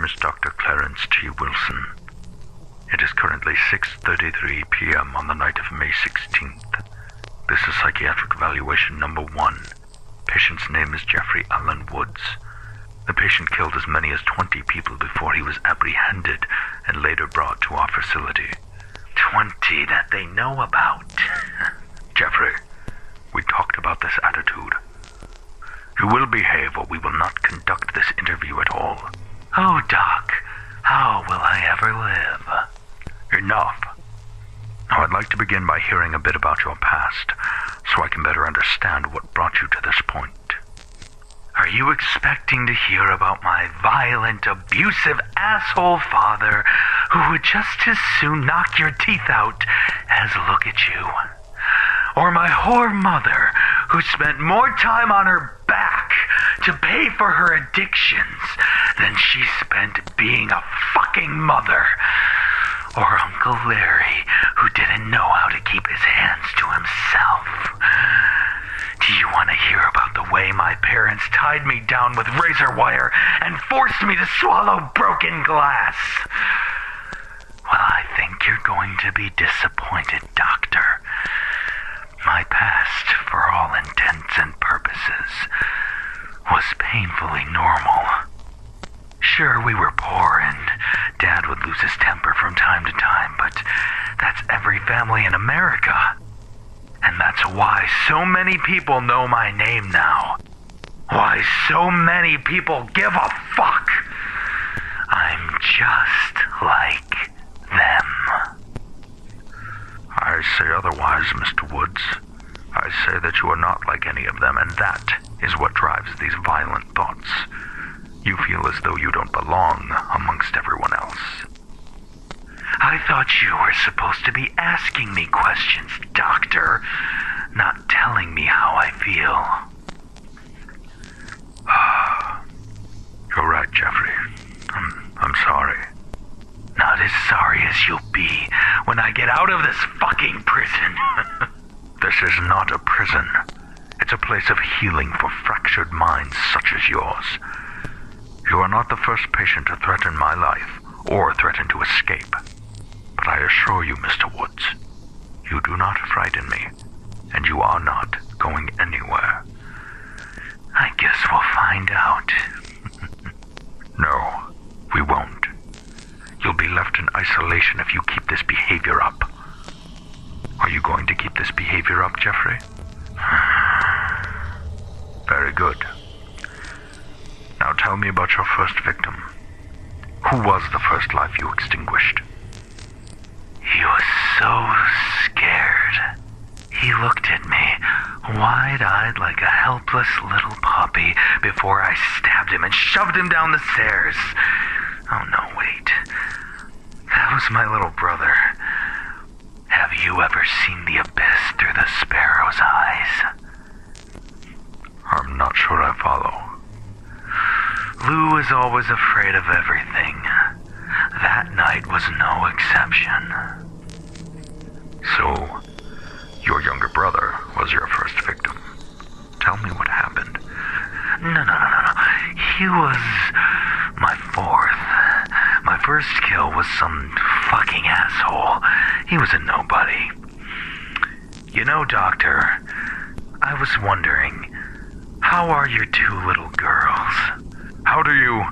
is Dr. Clarence T. Wilson. It is currently 6:33 p.m. on the night of May 16th. This is psychiatric evaluation number 1. Patient's name is Jeffrey Allen Woods. The patient killed as many as 20 people before he was apprehended and later brought to our facility. 20 that they know about. Jeffrey, we talked about this attitude. You will behave or we will not conduct this interview at all. Oh, Doc, how will I ever live? Enough. Now I'd like to begin by hearing a bit about your past, so I can better understand what brought you to this point. Are you expecting to hear about my violent, abusive asshole father who would just as soon knock your teeth out as look at you? Or my whore mother who spent more time on her back to pay for her addictions than she spent being a fucking mother? Or Uncle Larry, who didn't know how to keep his hands to himself? Do you want to hear about the way my parents tied me down with razor wire and forced me to swallow broken glass? Well, I think you're going to be disappointed, Doctor. My past, for all intents and purposes, was painfully normal. Sure, we were poor and Dad would lose his temper from time to time, but that's every family in America. And that's why so many people know my name now. Why so many people give a fuck. I'm just like them. I say otherwise, Mr. Woods. I say that you are not like any of them, and that is what drives these violent thoughts. You feel as though you don't belong amongst everyone else. I thought you were supposed to be asking me questions, Doctor, not telling me how I feel. You're right, Jeffrey. I'm sorry. Not as sorry as you'll be when I get out of this fucking prison. This is not a prison. It's a place of healing for fractured minds such as yours. You are not the first patient to threaten my life or threaten to escape. But I assure you, Mr. Woods, you do not frighten me, and you are not going anywhere. I guess we'll find out. No, we won't. You'll be left in isolation if you keep this behavior up. Are you going to keep this behavior up, Jeffrey? Very good. Now tell me about your first victim. Who was the first life you extinguished? He was so scared. He looked at me, wide-eyed like a helpless little puppy, before I stabbed him and shoved him down the stairs. Oh no, wait. That was my little brother. Have you ever seen the abyss through the sparrow's eyes? I'm not sure I follow. Lou is always afraid of everything. That night was no exception. So, your younger brother was your first victim. Tell me what happened. No. He was my fourth. My first kill was some fucking asshole. He was a nobody. You know, Doctor, I was wondering, how are your two little girls? How do you...